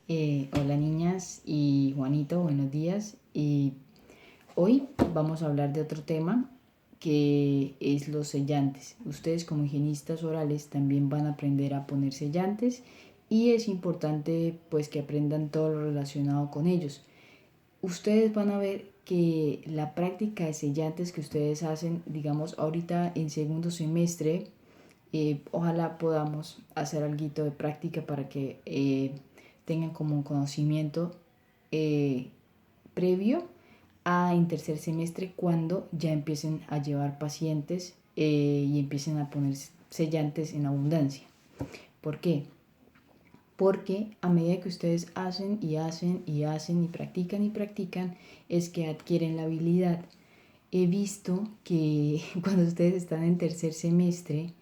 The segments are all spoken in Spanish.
Hola niñas y Juanito, buenos días. Y hoy vamos a hablar de otro tema que es los sellantes. Ustedes como higienistas orales también van a aprender a poner sellantes y es importante pues que aprendan todo lo relacionado con ellos. Ustedes van a ver que la práctica de sellantes que ustedes hacen, digamos ahorita en segundo semestre, ojalá podamos hacer algo de práctica para que tengan como un conocimiento eh, previo a en tercer semestre cuando ya empiecen a llevar pacientes y empiecen a poner sellantes en abundancia. ¿Por qué? Porque a medida que ustedes hacen y hacen y hacen y practican, es que adquieren la habilidad. He visto que cuando ustedes están en tercer semestre,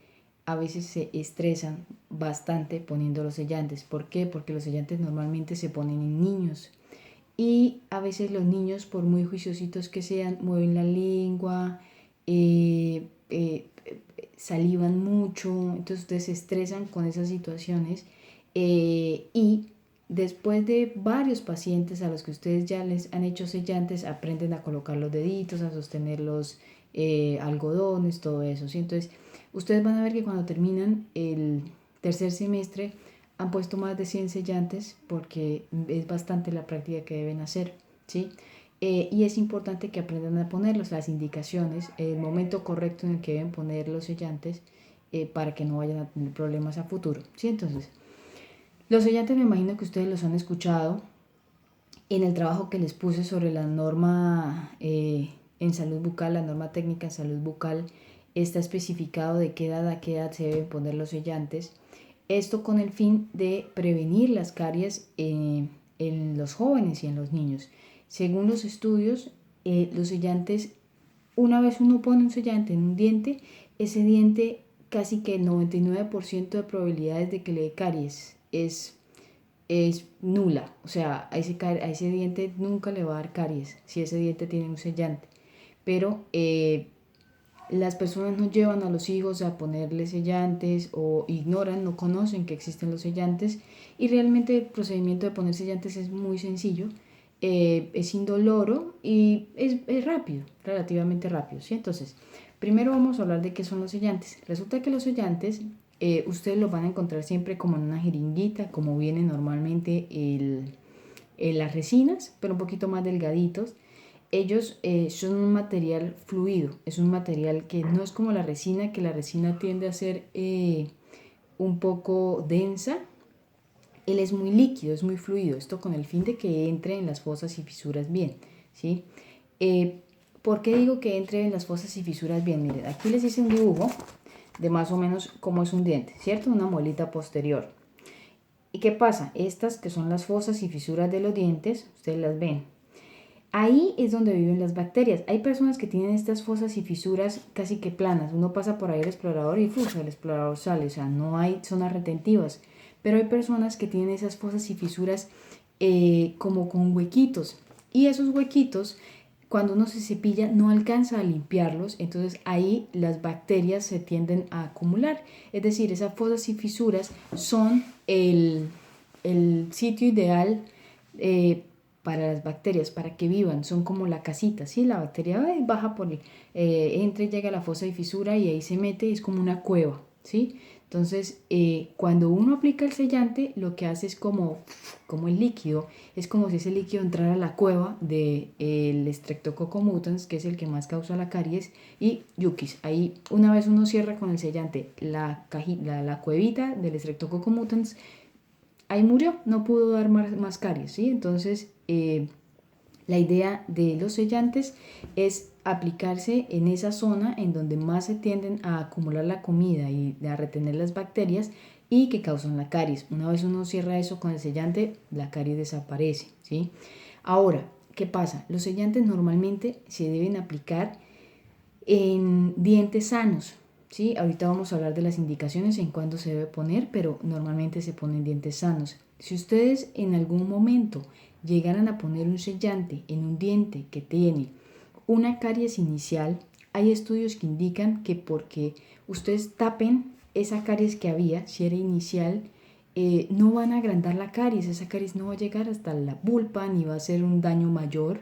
a veces se estresan bastante poniendo los sellantes. ¿Por qué? Porque los sellantes normalmente se ponen en niños. Y a veces los niños, por muy juiciositos que sean, mueven la lengua, salivan mucho, entonces ustedes se estresan con esas situaciones y después de varios pacientes a los que ustedes ya les han hecho sellantes, aprenden a colocar los deditos, a sostener los algodones, todo eso, ¿sí? Entonces ustedes van a ver que cuando terminan el tercer semestre han puesto más de 100 sellantes porque es bastante la práctica que deben hacer, ¿sí? Y es importante que aprendan a ponerlos, las indicaciones, el momento correcto en el que deben poner los sellantes para que no vayan a tener problemas a futuro, ¿sí? Entonces, los sellantes me imagino que ustedes los han escuchado en el trabajo que les puse sobre la norma en salud bucal, la norma técnica en salud bucal, está especificado de qué edad a qué edad se deben poner los sellantes. Esto con el fin de prevenir las caries en los jóvenes y en los niños. Según los estudios, los sellantes, una vez uno pone un sellante en un diente, ese diente casi que el 99% de probabilidades de que le dé caries es nula. O sea, a ese diente nunca le va a dar caries si ese diente tiene un sellante. Pero las personas no llevan a los hijos a ponerle sellantes o ignoran, no conocen que existen los sellantes y realmente el procedimiento de poner sellantes es muy sencillo, es indoloro y es rápido, relativamente rápido, ¿sí? Entonces, primero vamos a hablar de qué son los sellantes. Resulta que los sellantes ustedes los van a encontrar siempre como en una jeringuita, como vienen normalmente las resinas, pero un poquito más delgaditos. Ellos son un material fluido, es un material que no es como la resina, que la resina tiende a ser un poco densa. Él es muy líquido, es muy fluido, esto con el fin de que entre en las fosas y fisuras bien, ¿sí? ¿Por qué digo que entre en las fosas y fisuras bien? Miren, aquí les hice un dibujo de más o menos cómo es un diente, ¿cierto? Una muelita posterior. ¿Y qué pasa? Estas que son las fosas y fisuras de los dientes, ustedes las ven. Ahí es donde viven las bacterias. Hay personas que tienen estas fosas y fisuras casi que planas. Uno pasa por ahí el explorador y el explorador sale. O sea, no hay zonas retentivas. Pero hay personas que tienen esas fosas y fisuras como con huequitos. Y esos huequitos, cuando uno se cepilla, no alcanza a limpiarlos. Entonces ahí las bacterias se tienden a acumular. Es decir, esas fosas y fisuras son el sitio ideal para las bacterias, para que vivan, son como la casita, ¿sí? La bacteria baja por entra y llega a la fosa y fisura y ahí se mete, es como una cueva, ¿sí? Entonces, cuando uno aplica el sellante, lo que hace es como el líquido, es como si ese líquido entrara a la cueva del Streptococcus mutans, que es el que más causa la caries, y yukis. Ahí, una vez uno cierra con el sellante la cuevita del Streptococcus mutans, ahí murió, no pudo dar más caries, ¿sí? Entonces, la idea de los sellantes es aplicarse en esa zona en donde más se tienden a acumular la comida y a retener las bacterias y que causan la caries. Una vez uno cierra eso con el sellante, la caries desaparece, ¿sí? Ahora, ¿qué pasa? Los sellantes normalmente se deben aplicar en dientes sanos, ¿sí? Ahorita vamos a hablar de las indicaciones en cuándo se debe poner, pero normalmente se ponen dientes sanos. Si ustedes en algún momento llegaran a poner un sellante en un diente que tiene una caries inicial, hay estudios que indican que porque ustedes tapen esa caries que había, si era inicial, no van a agrandar la caries, esa caries no va a llegar hasta la pulpa ni va a ser un daño mayor,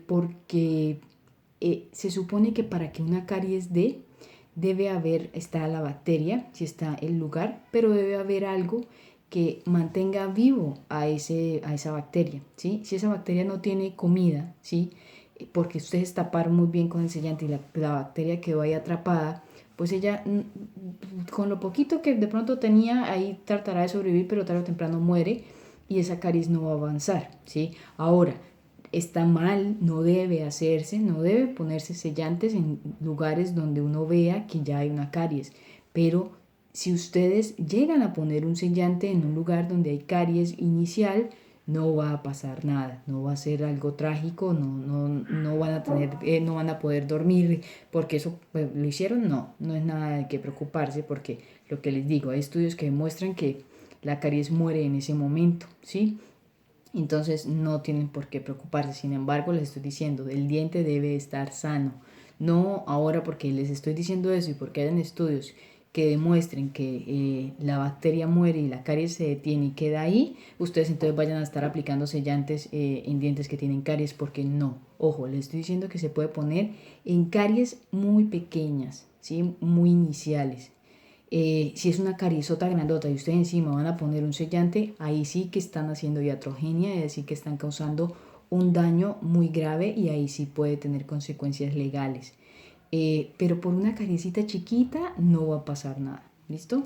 porque se supone que para que una caries debe haber, está la bacteria, si está el lugar, pero debe haber algo que mantenga vivo a esa bacteria, ¿sí? Si esa bacteria no tiene comida, ¿sí? Porque ustedes taparon muy bien con el sellante y la bacteria quedó ahí atrapada, pues ella con lo poquito que de pronto tenía ahí tratará de sobrevivir, pero tarde o temprano muere y esa caries no va a avanzar, ¿sí? Ahora, está mal, no debe hacerse, no debe ponerse sellantes en lugares donde uno vea que ya hay una caries, pero si ustedes llegan a poner un sellante en un lugar donde hay caries inicial, no va a pasar nada, no va a ser algo trágico, no van a tener, no van a poder dormir porque eso pues, lo hicieron, no es nada de qué preocuparse porque lo que les digo, hay estudios que demuestran que la caries muere en ese momento, ¿sí? Entonces no tienen por qué preocuparse. Sin embargo, les estoy diciendo, el diente debe estar sano. No ahora porque les estoy diciendo eso y porque hayan estudios que demuestren que la bacteria muere y la caries se detiene y queda ahí, ustedes entonces vayan a estar aplicando sellantes en dientes que tienen caries porque no. Ojo, les estoy diciendo que se puede poner en caries muy pequeñas, ¿sí? Muy iniciales. Si es una cariesota grandota y ustedes encima van a poner un sellante, ahí sí que están haciendo iatrogenia, es decir, que están causando un daño muy grave y ahí sí puede tener consecuencias legales. Pero por una cariecita chiquita no va a pasar nada, ¿listo?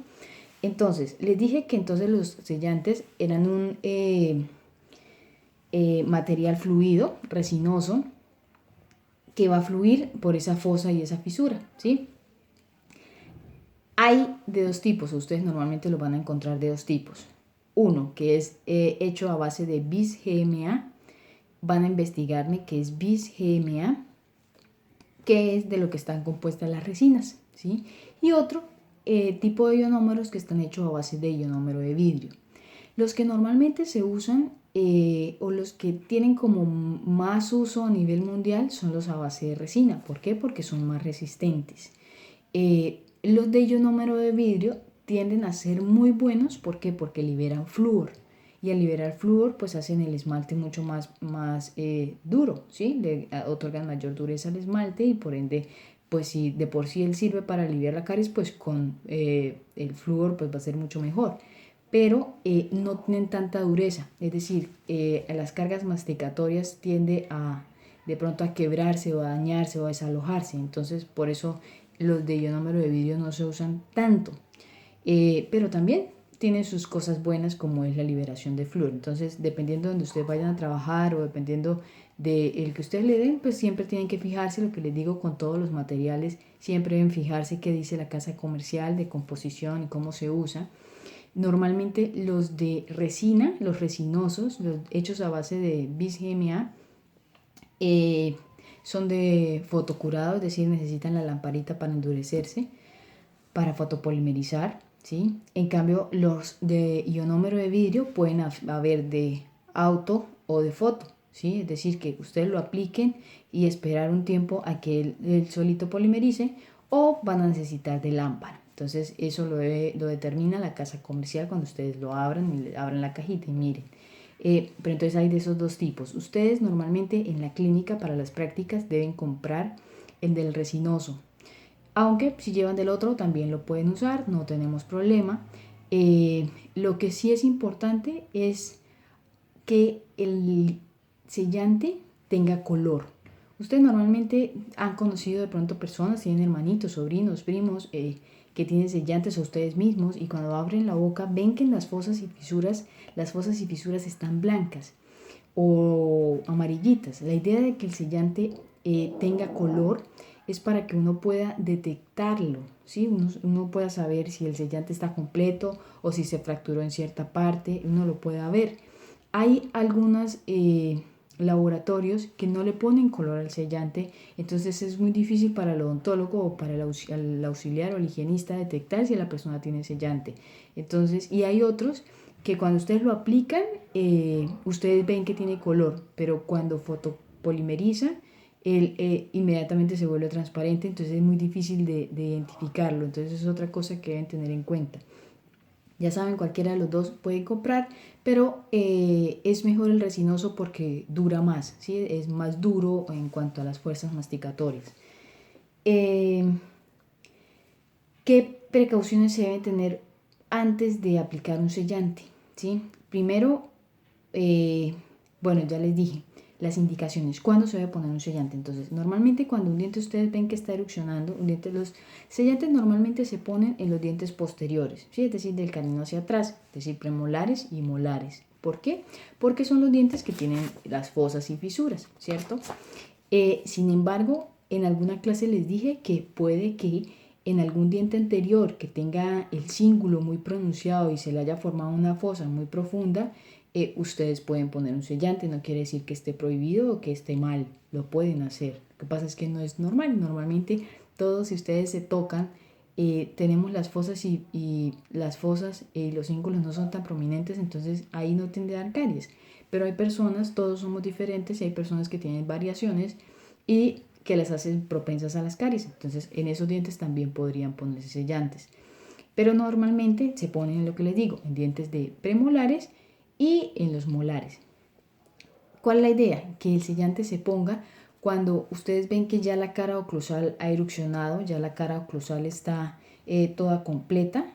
Entonces, les dije que entonces los sellantes eran un material fluido, resinoso, que va a fluir por esa fosa y esa fisura, ¿sí? Hay de dos tipos, ustedes normalmente lo van a encontrar de dos tipos. Uno que es hecho a base de bis GMA, van a investigarme qué es bis GMA, qué es de lo que están compuestas las resinas, ¿sí? Y otro tipo de ionómeros que están hechos a base de ionómero de vidrio. Los que normalmente se usan o los que tienen como más uso a nivel mundial son los a base de resina. ¿Por qué? Porque son más resistentes. Los de ionómero de vidrio tienden a ser muy buenos. ¿Por qué? Porque liberan flúor. Y al liberar flúor, pues hacen el esmalte mucho más duro, ¿sí? Le otorgan mayor dureza al esmalte y por ende, pues si de por sí él sirve para aliviar la caries, pues con el flúor pues va a ser mucho mejor. Pero no tienen tanta dureza, es decir, las cargas masticatorias tiende a de pronto a quebrarse o a dañarse o a desalojarse, entonces por eso los de ionómero de vidrio no se usan tanto, pero también tienen sus cosas buenas como es la liberación de flúor. Entonces dependiendo de donde ustedes vayan a trabajar o dependiendo del que ustedes le den, pues siempre tienen que fijarse, lo que les digo con todos los materiales, siempre deben fijarse qué dice la casa comercial de composición y cómo se usa. Normalmente los de resina, los resinosos, los hechos a base de bis GMA, son de fotocurado, es decir, necesitan la lamparita para endurecerse, para fotopolimerizar, ¿sí? En cambio, los de ionómero de vidrio pueden haber de auto o de foto, ¿sí? Es decir, que ustedes lo apliquen y esperar un tiempo a que el solito polimerice o van a necesitar de lámpara. Entonces, eso lo determina la casa comercial cuando ustedes lo abran y abran la cajita y miren. Pero entonces hay de esos dos tipos. Ustedes normalmente en la clínica para las prácticas deben comprar el del resinoso, aunque si llevan del otro también lo pueden usar, no tenemos problema. Lo que sí es importante es que el sellante tenga color. Ustedes normalmente han conocido de pronto personas, tienen hermanitos, sobrinos, primos, que tienen sellantes a ustedes mismos y cuando abren la boca ven que en las fosas y fisuras están blancas o amarillitas. La idea de que el sellante tenga color es para que uno pueda detectarlo, ¿sí? Uno pueda saber si el sellante está completo o si se fracturó en cierta parte, uno lo pueda ver. Hay algunos laboratorios que no le ponen color al sellante, entonces es muy difícil para el odontólogo o para el auxiliar o el higienista detectar si la persona tiene sellante. Entonces, y hay otros que cuando ustedes lo aplican, ustedes ven que tiene color, pero cuando fotopolimeriza, él inmediatamente se vuelve transparente, entonces es muy difícil de identificarlo. Entonces es otra cosa que deben tener en cuenta. Ya saben, cualquiera de los dos pueden comprar, pero es mejor el resinoso porque dura más, ¿sí? Es más duro en cuanto a las fuerzas masticatorias. Eh, ¿Qué precauciones se deben tener antes de aplicar un sellante? ¿Sí? Primero, eh, bueno, ya les dije las indicaciones, cuándo se debe poner un sellante. Entonces, normalmente cuando un diente ustedes ven que está erupcionando, los sellantes normalmente se ponen en los dientes posteriores, ¿sí? Es decir, del canino hacia atrás, es decir, premolares y molares. ¿Por qué? Porque son los dientes que tienen las fosas y fisuras, ¿cierto? Sin embargo, en alguna clase les dije que puede que en algún diente anterior que tenga el cíngulo muy pronunciado y se le haya formado una fosa muy profunda, ustedes pueden poner un sellante. No quiere decir que esté prohibido o que esté mal, lo pueden hacer. Lo que pasa es que no es normal. Normalmente todos, si ustedes se tocan, tenemos las fosas y las fosas y los cíngulos no son tan prominentes, entonces ahí no tendrán caries. Pero hay personas, todos somos diferentes y hay personas que tienen variaciones y que las hacen propensas a las caries. Entonces en esos dientes también podrían ponerse sellantes. Pero normalmente se ponen en lo que les digo, en dientes de premolares y en los molares. ¿Cuál es la idea? Que el sellante se ponga cuando ustedes ven que ya la cara oclusal ha erupcionado, ya la cara oclusal está toda completa,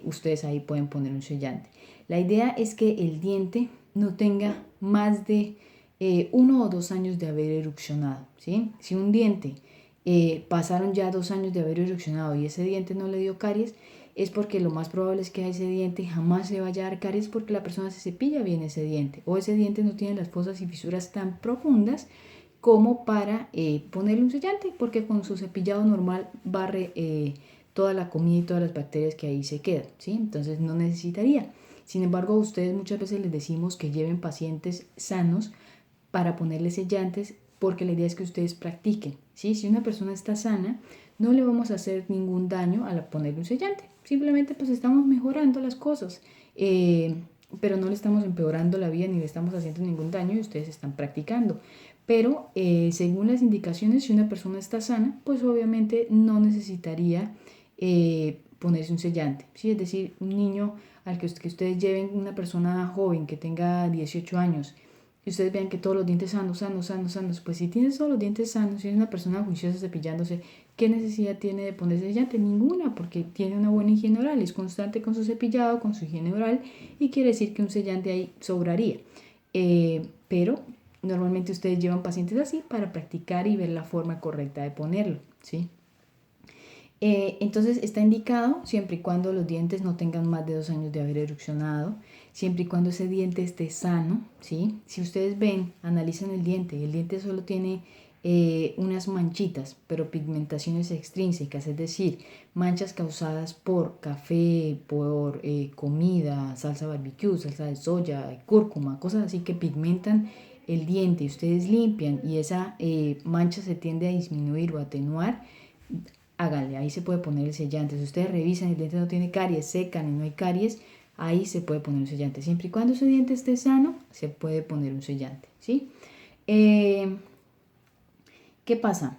ustedes ahí pueden poner un sellante. La idea es que el diente no tenga más de 1 o 2 años de haber erupcionado, ¿sí? Si un diente pasaron ya 2 años de haber erupcionado y ese diente no le dio caries, es porque lo más probable es que a ese diente jamás se vaya a dar caries porque la persona se cepilla bien ese diente o ese diente no tiene las fosas y fisuras tan profundas como para ponerle un sellante, porque con su cepillado normal barre toda la comida y todas las bacterias que ahí se quedan, ¿sí? Entonces no necesitaría. Sin embargo, a ustedes muchas veces les decimos que lleven pacientes sanos para ponerle sellantes, porque la idea es que ustedes practiquen, ¿sí? Si una persona está sana, no le vamos a hacer ningún daño al ponerle un sellante. Simplemente pues estamos mejorando las cosas, pero no le estamos empeorando la vida ni le estamos haciendo ningún daño y ustedes están practicando. Pero según las indicaciones, si una persona está sana, pues obviamente no necesitaría ponerse un sellante, ¿sí? Es decir, un niño al que ustedes lleven, una persona joven que tenga 18 años, y ustedes vean que todos los dientes sanos, sanos, sanos, sanos, pues si tienes todos los dientes sanos, si es una persona juiciosa cepillándose, ¿qué necesidad tiene de ponerse sellante? Ninguna, porque tiene una buena higiene oral, es constante con su cepillado, con su higiene oral, y quiere decir que un sellante ahí sobraría. Pero normalmente ustedes llevan pacientes así para practicar y ver la forma correcta de ponerlo, ¿sí? Entonces está indicado siempre y cuando los dientes no tengan más de 2 años de haber erupcionado, siempre y cuando ese diente esté sano, ¿sí? Si ustedes ven, analizan el diente solo tiene unas manchitas, pero pigmentaciones extrínsecas, es decir, manchas causadas por café, por comida, salsa barbecue, salsa de soya, cúrcuma, cosas así que pigmentan el diente. Ustedes limpian y esa mancha se tiende a disminuir o atenuar, háganle, ahí se puede poner el sellante. Si ustedes revisan y el diente no tiene caries, secan y no hay caries, ahí se puede poner un sellante. Siempre y cuando ese diente esté sano, se puede poner un sellante, ¿sí? ¿Qué pasa?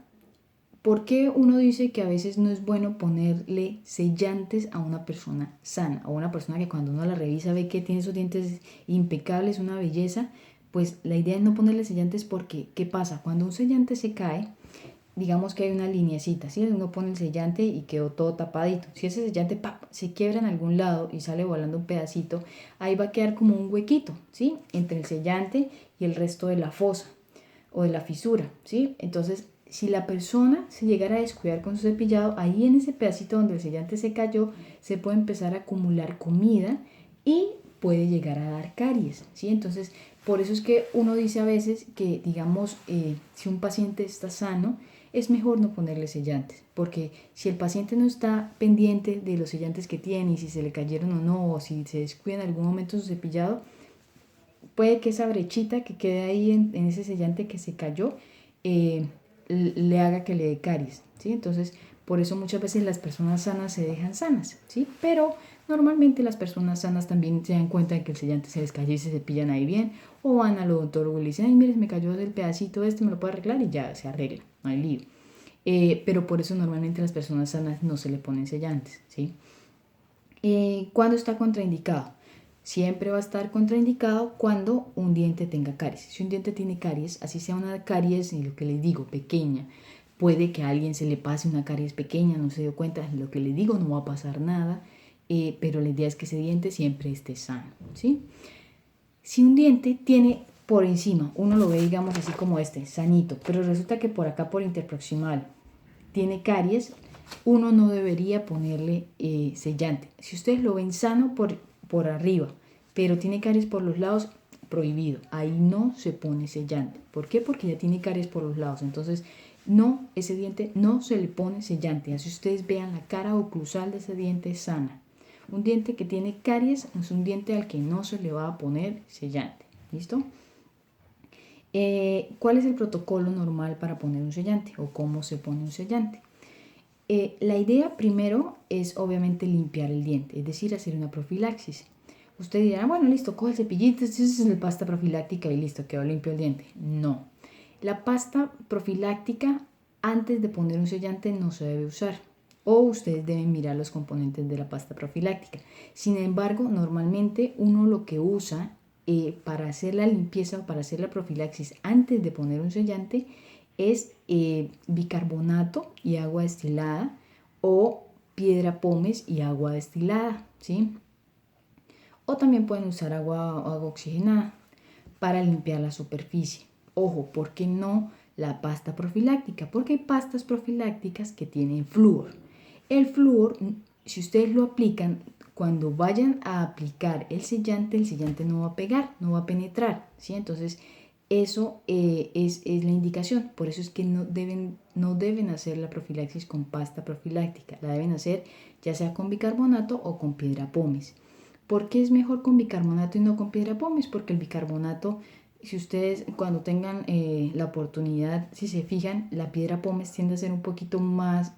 ¿Por qué uno dice que a veces no es bueno ponerle sellantes a una persona sana, a una persona que cuando uno la revisa ve que tiene sus dientes impecables, una belleza? Pues la idea es no ponerle sellantes porque, ¿qué pasa? Cuando un sellante se cae, digamos que hay una lineecita, ¿sí? Uno pone el sellante y quedó todo tapadito. Si ese sellante se quiebra en algún lado y sale volando un pedacito, ahí va a quedar como un huequito, ¿sí? Entre el sellante y el resto de la fosa o de la fisura, ¿sí? Entonces, si la persona se llegara a descuidar con su cepillado, ahí en ese pedacito donde el sellante se cayó, se puede empezar a acumular comida y puede llegar a dar caries, ¿sí? Entonces, por eso es que uno dice a veces que, digamos, si un paciente está sano, es mejor no ponerle sellantes, porque si el paciente no está pendiente de los sellantes que tiene y si se le cayeron o no, o si se descuida en algún momento su cepillado, puede que esa brechita que quede ahí en ese sellante que se cayó le haga que le dé caries, ¿sí? Entonces, por eso muchas veces las personas sanas se dejan sanas, ¿sí? Pero normalmente las personas sanas también se dan cuenta de que el sellante se les cayó y se cepillan ahí bien, o van al odontólogo y le dicen, ay, mire, me cayó el pedacito este, me lo puede arreglar y ya se arregla, no hay lío. Pero por eso normalmente las personas sanas no se le ponen sellantes, ¿sí? ¿Cuándo está contraindicado? Siempre va a estar contraindicado cuando un diente tenga caries. Si un diente tiene caries, así sea una caries, y lo que les digo, pequeña, puede que a alguien se le pase una caries pequeña, no se dio cuenta, lo que les digo, no va a pasar nada, pero la idea es que ese diente siempre esté sano, ¿sí? Si un diente tiene por encima, uno lo ve, digamos, así como este, sanito, pero resulta que por acá, por interproximal, tiene caries, uno no debería ponerle sellante. Si ustedes lo ven sano por arriba, pero tiene caries por los lados, prohibido. Ahí no se pone sellante. ¿Por qué? Porque ya tiene caries por los lados. Entonces, no, ese diente no se le pone sellante. Así ustedes vean la cara oclusal de ese diente es sana. Un diente que tiene caries es un diente al que no se le va a poner sellante. ¿Listo? ¿Cuál es el protocolo normal para poner un sellante o cómo se pone un sellante? La idea primero es obviamente limpiar el diente, es decir, hacer una profilaxis. Usted dirá, bueno, listo, coge el cepillito, esa es la pasta profiláctica y listo, quedó limpio el diente. No. La pasta profiláctica antes de poner un sellante no se debe usar. O ustedes deben mirar los componentes de la pasta profiláctica. Sin embargo, normalmente uno lo que usa para hacer la limpieza o para hacer la profilaxis antes de poner un sellante es bicarbonato y agua destilada o piedra pómez y agua destilada, ¿sí? O también pueden usar agua oxigenada para limpiar la superficie. Ojo, ¿por qué no la pasta profiláctica? Porque hay pastas profilácticas que tienen flúor. El flúor, si ustedes lo aplican, cuando vayan a aplicar el sellante no va a pegar, no va a penetrar, ¿sí? Entonces, eso es la indicación. Por eso es que no deben hacer la profilaxis con pasta profiláctica. La deben hacer ya sea con bicarbonato o con piedra pómez. ¿Por qué es mejor con bicarbonato y no con piedra pómez? Porque el bicarbonato, si ustedes cuando tengan la oportunidad, si se fijan, la piedra pómez tiende a ser un poquito más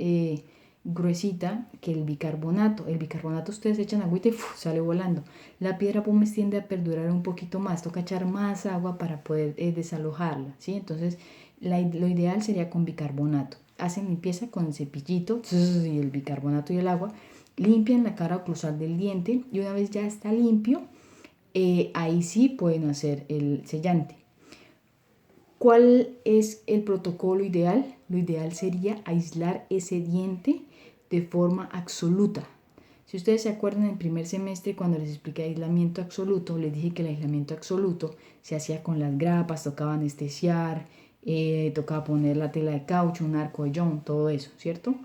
gruesita que el bicarbonato. El bicarbonato ustedes echan agüita y sale volando. La piedra pómez tiende a perdurar un poquito más, toca echar más agua para poder desalojarla, ¿sí? Entonces lo ideal sería con bicarbonato. Hacen limpieza con el cepillito y el bicarbonato y el agua, limpian la cara oclusal del diente y una vez ya está limpio, ahí sí pueden hacer el sellante. ¿Cuál es el protocolo ideal? Lo ideal sería aislar ese diente de forma absoluta. Si ustedes se acuerdan en el primer semestre cuando les expliqué aislamiento absoluto, les dije que el aislamiento absoluto se hacía con las grapas, tocaba anestesiar, tocaba poner la tela de caucho, un arco de Young, todo eso, ¿cierto?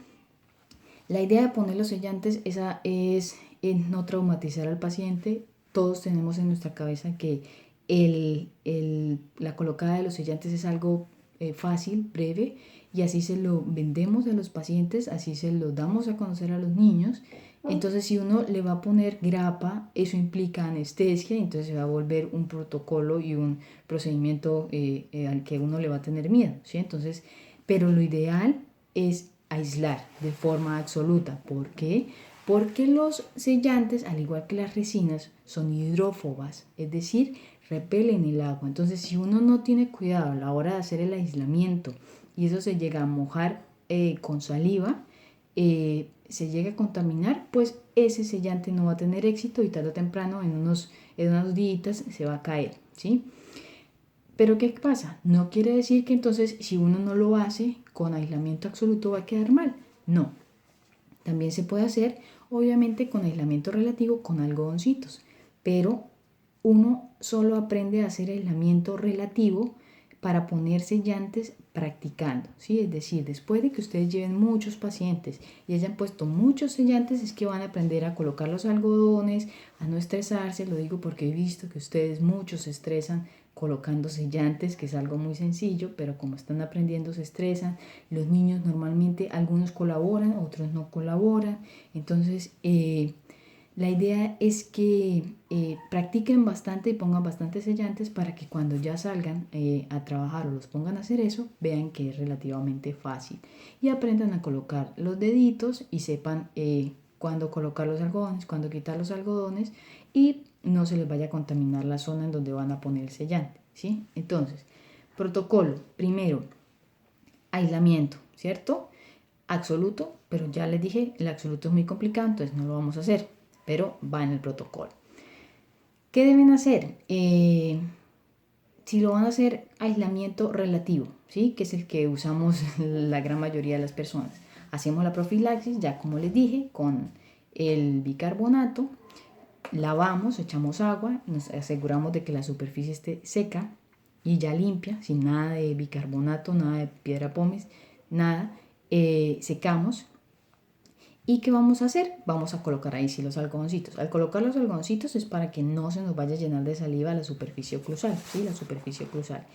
La idea de poner los sellantes es no traumatizar al paciente. Todos tenemos en nuestra cabeza que la colocada de los sellantes es algo fácil, breve, y así se lo vendemos a los pacientes, así se lo damos a conocer a los niños. Entonces, si uno le va a poner grapa, eso implica anestesia, entonces se va a volver un protocolo y un procedimiento al que uno le va a tener miedo, ¿sí? Entonces, pero lo ideal es aislar de forma absoluta. ¿Por qué? Porque los sellantes, al igual que las resinas, son hidrófobas, es decir, repelen el agua. Entonces, si uno no tiene cuidado a la hora de hacer el aislamiento y eso se llega a mojar con saliva, se llega a contaminar, pues ese sellante no va a tener éxito y tarde o temprano, en unos días, se va a caer, ¿sí? Pero ¿qué pasa? No quiere decir que entonces si uno no lo hace con aislamiento absoluto va a quedar mal. No. También se puede hacer, obviamente, con aislamiento relativo con algodoncitos. Pero uno solo aprende a hacer aislamiento relativo para poner sellantes practicando, ¿sí? Es decir, después de que ustedes lleven muchos pacientes y hayan puesto muchos sellantes, es que van a aprender a colocar los algodones, a no estresarse. Lo digo porque he visto que ustedes muchos se estresan colocando sellantes, que es algo muy sencillo, pero como están aprendiendo se estresan. Los niños normalmente, algunos colaboran, otros no colaboran. Entonces, la idea es que practiquen bastante y pongan bastantes sellantes para que cuando ya salgan a trabajar o los pongan a hacer eso, vean que es relativamente fácil y aprendan a colocar los deditos y sepan cuándo colocar los algodones, cuándo quitar los algodones y no se les vaya a contaminar la zona en donde van a poner el sellante, ¿sí? Entonces, protocolo, primero, aislamiento, ¿cierto? Absoluto, pero ya les dije, el absoluto es muy complicado, entonces no lo vamos a hacer. pero va en el protocolo. ¿Qué deben hacer? Si lo van a hacer, aislamiento relativo, ¿sí? Que es el que usamos la gran mayoría de las personas. Hacemos la profilaxis, ya como les dije, con el bicarbonato, lavamos, echamos agua, nos aseguramos de que la superficie esté seca y ya limpia, sin nada de bicarbonato, nada de piedra pómez, nada. Secamos. ¿Y qué vamos a hacer? Vamos a colocar ahí sí los algodoncitos. Al colocar los algodoncitos es para que no se nos vaya a llenar de saliva la superficie oclusal, ¿sí? La superficie oclusal.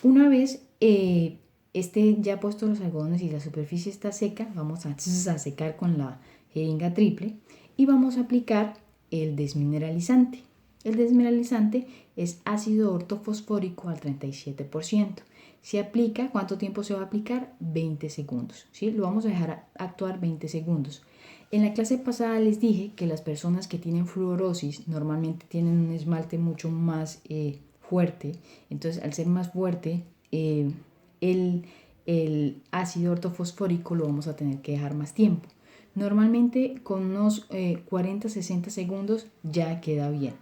Una vez esté ya puesto los algodones y la superficie está seca, vamos a secar con la jeringa triple y vamos a aplicar el desmineralizante. El desmineralizante es ácido ortofosfórico al 37%. Se aplica, ¿cuánto tiempo se va a aplicar? 20 segundos, ¿sí? Lo vamos a dejar actuar 20 segundos. En la clase pasada les dije que las personas que tienen fluorosis normalmente tienen un esmalte mucho más fuerte. Entonces, al ser más fuerte, el ácido ortofosfórico lo vamos a tener que dejar más tiempo. Normalmente con unos 40-60 segundos ya queda bien.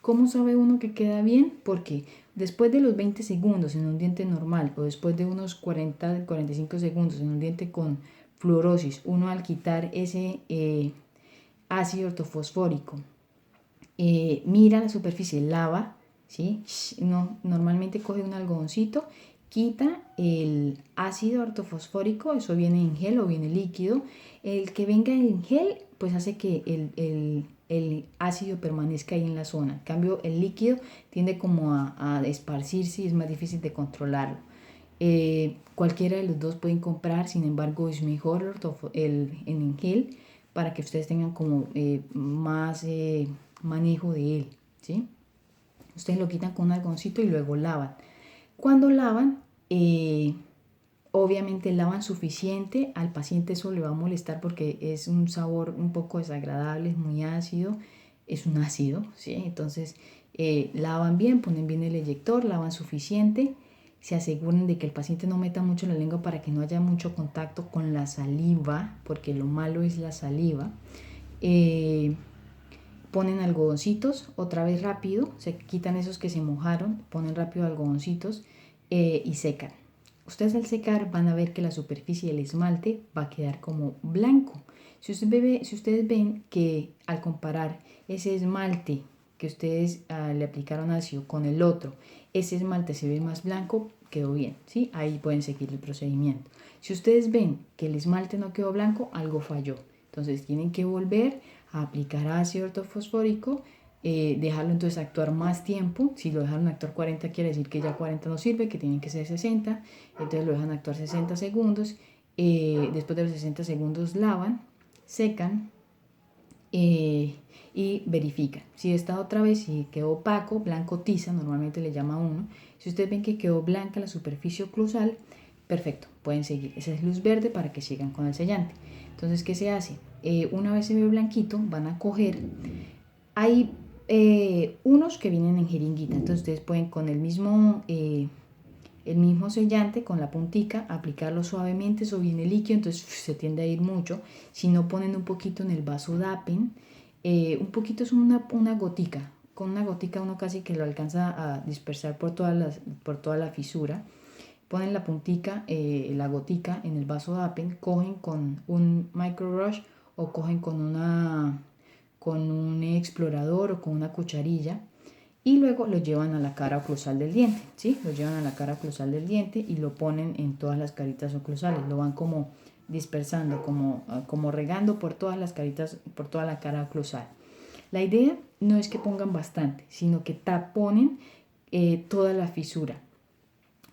¿Cómo sabe uno que queda bien? Porque después de los 20 segundos en un diente normal o después de unos 40-45 segundos en un diente con fluorosis, uno al quitar ese ácido ortofosfórico, mira la superficie, lava, ¿sí? Uno normalmente coge un algodoncito, quita el ácido ortofosfórico, eso viene en gel o viene líquido. El que venga en gel, pues hace que el ácido permanezca ahí en la zona. En cambio, el líquido tiende como a esparcirse y es más difícil de controlarlo. Cualquiera de los dos pueden comprar, sin embargo es mejor el en gel para que ustedes tengan como más manejo de él, ¿sí? Ustedes lo quitan con un algodoncito y luego lavan. Cuando lavan, obviamente lavan suficiente, al paciente eso le va a molestar porque es un sabor un poco desagradable, es muy ácido, es un ácido, ¿sí? Entonces lavan bien, ponen bien el eyector, lavan suficiente, se aseguran de que el paciente no meta mucho la lengua para que no haya mucho contacto con la saliva, porque lo malo es la saliva. Ponen algodoncitos, otra vez rápido, se quitan esos que se mojaron, ponen rápido algodoncitos y secan. Ustedes al secar van a ver que la superficie del esmalte va a quedar como blanco. Si ustedes ven que al comparar ese esmalte que ustedes le aplicaron ácido con el otro, ese esmalte se ve más blanco, quedó bien, ¿sí? Ahí pueden seguir el procedimiento. Si ustedes ven que el esmalte no quedó blanco, algo falló. Entonces tienen que volver a aplicar ácido ortofosfórico, dejarlo entonces actuar más tiempo. Si lo dejaron actuar 40 quiere decir que ya 40 no sirve, que tienen que ser 60. Entonces lo dejan actuar 60 segundos. Después de los 60 segundos lavan, secan y verifican. Si está otra vez, si quedó opaco, blanco tiza, normalmente le llama uno. Si ustedes ven que quedó blanca la superficie oclusal, perfecto, pueden seguir. Esa es luz verde para que sigan con el sellante. Entonces, ¿qué se hace? Una vez se ve blanquito, van a coger. Hay unos que vienen en jeringuita, entonces ustedes pueden con el mismo sellante, con la puntica, aplicarlo suavemente. Eso viene líquido, entonces se tiende a ir mucho. Si no, ponen un poquito en el vaso DAPEN. Un poquito es una gotica. Con una gotica uno casi que lo alcanza a dispersar por toda la fisura. Ponen la puntica, la gotica en el vaso DAPEN, cogen con un micro rush o cogen con un explorador o con una cucharilla y luego lo llevan a la cara oclusal del diente, ¿sí? Lo llevan a la cara oclusal del diente y lo ponen en todas las caritas oclusales, lo van como dispersando, como regando por todas las caritas, por toda la cara oclusal. La idea no es que pongan bastante, sino que taponen toda la fisura.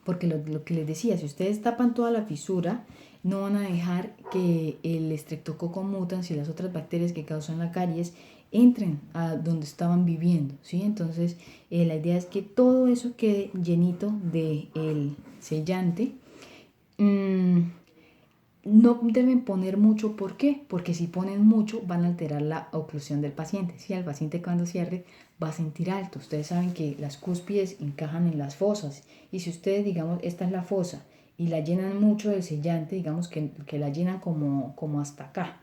Porque lo que les decía, si ustedes tapan toda la fisura, no van a dejar que el Streptococcus mutans y las otras bacterias que causan la caries entren a donde estaban viviendo, ¿sí? Entonces, la idea es que todo eso quede llenito del sellante. No deben poner mucho, ¿por qué? Porque si ponen mucho van a alterar la oclusión del paciente. Si el paciente cuando cierre va a sentir alto. Ustedes saben que las cúspides encajan en las fosas y si ustedes, digamos, esta es la fosa y la llenan mucho del sellante, digamos que la llenan como hasta acá.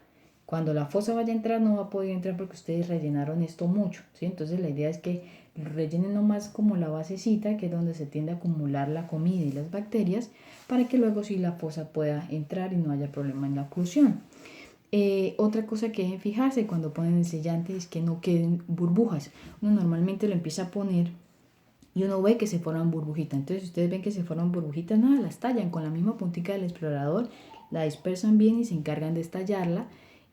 Cuando la fosa vaya a entrar no va a poder entrar porque ustedes rellenaron esto mucho, ¿sí? Entonces la idea es que rellenen nomás como la basecita, que es donde se tiende a acumular la comida y las bacterias, para que luego sí la fosa pueda entrar y no haya problema en la oclusión. Otra cosa que deben fijarse cuando ponen el sellante es que no queden burbujas. Uno normalmente lo empieza a poner y uno ve que se forman burbujitas. Entonces, si ustedes ven que se forman burbujitas, nada, las tallan con la misma puntica del explorador, la dispersan bien y se encargan de estallarla,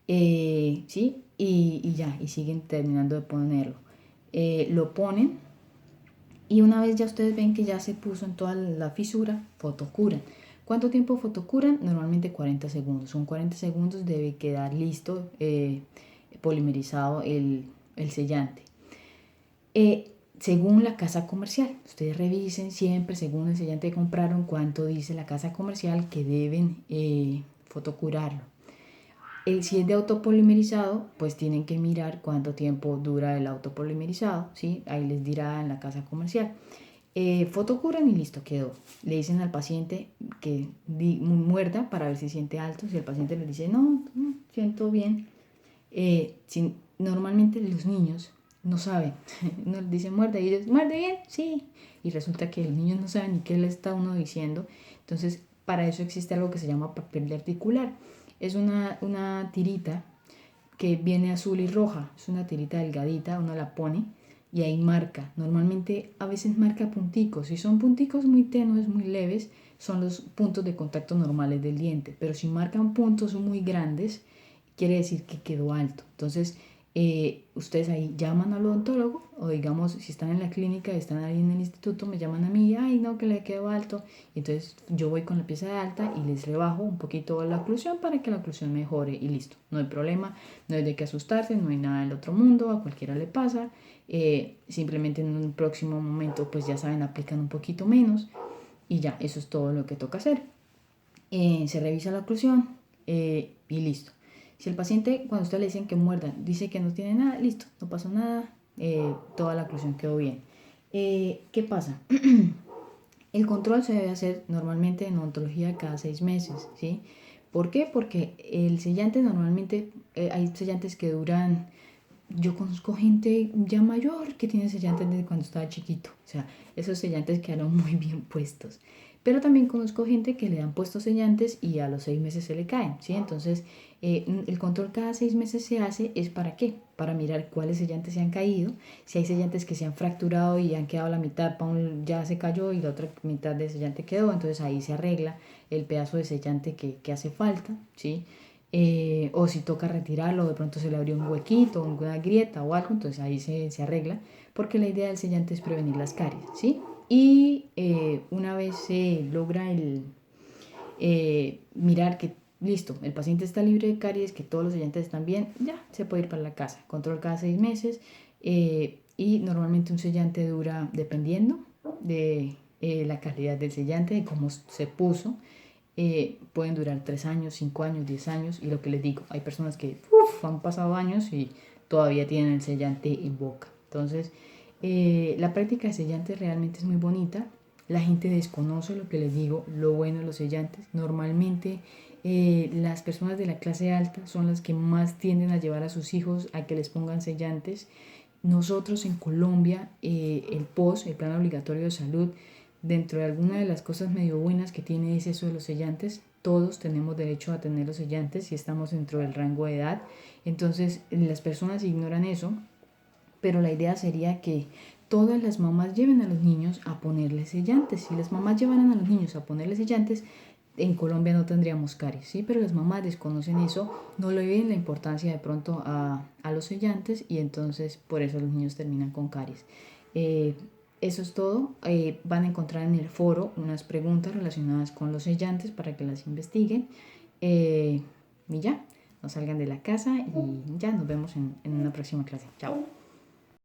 ¿sí? Y ya, y siguen terminando de ponerlo. Lo ponen y una vez ya ustedes ven que ya se puso en toda la fisura, fotocuran. ¿Cuánto tiempo fotocuran? Normalmente 40 segundos. Son 40 segundos, debe quedar listo, polimerizado el sellante. Según la casa comercial, ustedes revisen siempre según el sellante que compraron cuánto dice la casa comercial que deben fotocurarlo. Si es de autopolimerizado, pues tienen que mirar cuánto tiempo dura el autopolimerizado, ¿sí? Ahí les dirá en la casa comercial. Fotocuran y listo, quedó. Le dicen al paciente que muerda para ver si siente alto. Si el paciente le dice, no, siento bien. Normalmente los niños no saben. Uno les dice, muerde, y ellos, ¿muerde bien? Sí. Y resulta que el niño no sabe ni qué le está uno diciendo. Entonces, para eso existe algo que se llama papel de articular. Es una tirita que viene azul y roja. Es una tirita delgadita, uno la pone y ahí marca. Normalmente a veces marca punticos. Si son punticos muy tenues, muy leves, son los puntos de contacto normales del diente. Pero si marcan puntos muy grandes, quiere decir que quedó alto. Entonces, ustedes ahí llaman al odontólogo o digamos, si están en la clínica, están ahí en el instituto, me llaman a mí, ay no, que le quedó alto. Entonces yo voy con la pieza de alta y les rebajo un poquito la oclusión para que la oclusión mejore y listo. No hay problema, no hay de qué asustarse, no hay nada del otro mundo, a cualquiera le pasa. Simplemente en un próximo momento, pues ya saben, aplican un poquito menos y ya, eso es todo lo que toca hacer. Se revisa la oclusión y listo. Si el paciente, cuando usted le dicen que muerda, dice que no tiene nada, listo, no pasó nada, toda la oclusión quedó bien. ¿Qué pasa? El control se debe hacer normalmente en odontología cada 6 meses, ¿sí? ¿Por qué? Porque el sellante normalmente, hay sellantes que duran, yo conozco gente ya mayor que tiene sellantes desde cuando estaba chiquito, o sea, esos sellantes quedaron muy bien puestos. Pero también conozco gente que le han puesto sellantes y a los 6 meses se le caen, ¿sí? Entonces, el control cada 6 meses se hace, ¿es para qué? Para mirar cuáles sellantes se han caído, si hay sellantes que se han fracturado y han quedado la mitad, ya se cayó y la otra mitad del sellante quedó, entonces ahí se arregla el pedazo de sellante que hace falta, ¿sí? O si toca retirarlo, de pronto se le abrió un huequito, una grieta o algo, entonces ahí se arregla, porque la idea del sellante es prevenir las caries, ¿sí? Y una vez se logra mirar que listo, el paciente está libre de caries, que todos los sellantes están bien, ya se puede ir para la casa. Control cada 6 meses y normalmente un sellante dura, dependiendo de la calidad del sellante, de cómo se puso, pueden durar 3 años, 5 años, 10 años. Y lo que les digo, hay personas que han pasado años y todavía tienen el sellante en boca. Entonces, la práctica de sellantes realmente es muy bonita. La gente desconoce lo que les digo, lo bueno de los sellantes. Normalmente las personas de la clase alta son las que más tienden a llevar a sus hijos a que les pongan sellantes. Nosotros en Colombia, el POS, el Plan Obligatorio de Salud, dentro de alguna de las cosas medio buenas que tiene es eso de los sellantes. Todos tenemos derecho a tener los sellantes si estamos dentro del rango de edad. Entonces las personas ignoran eso, pero la idea sería que todas las mamás lleven a los niños a ponerles sellantes. Si las mamás llevaran a los niños a ponerles sellantes, en Colombia no tendríamos caries, ¿sí? Pero las mamás desconocen eso, no le ven la importancia de pronto a los sellantes y entonces por eso los niños terminan con caries. Eso es todo. Van a encontrar en el foro unas preguntas relacionadas con los sellantes para que las investiguen. Y ya, no salgan de la casa y ya nos vemos en una próxima clase. Chao.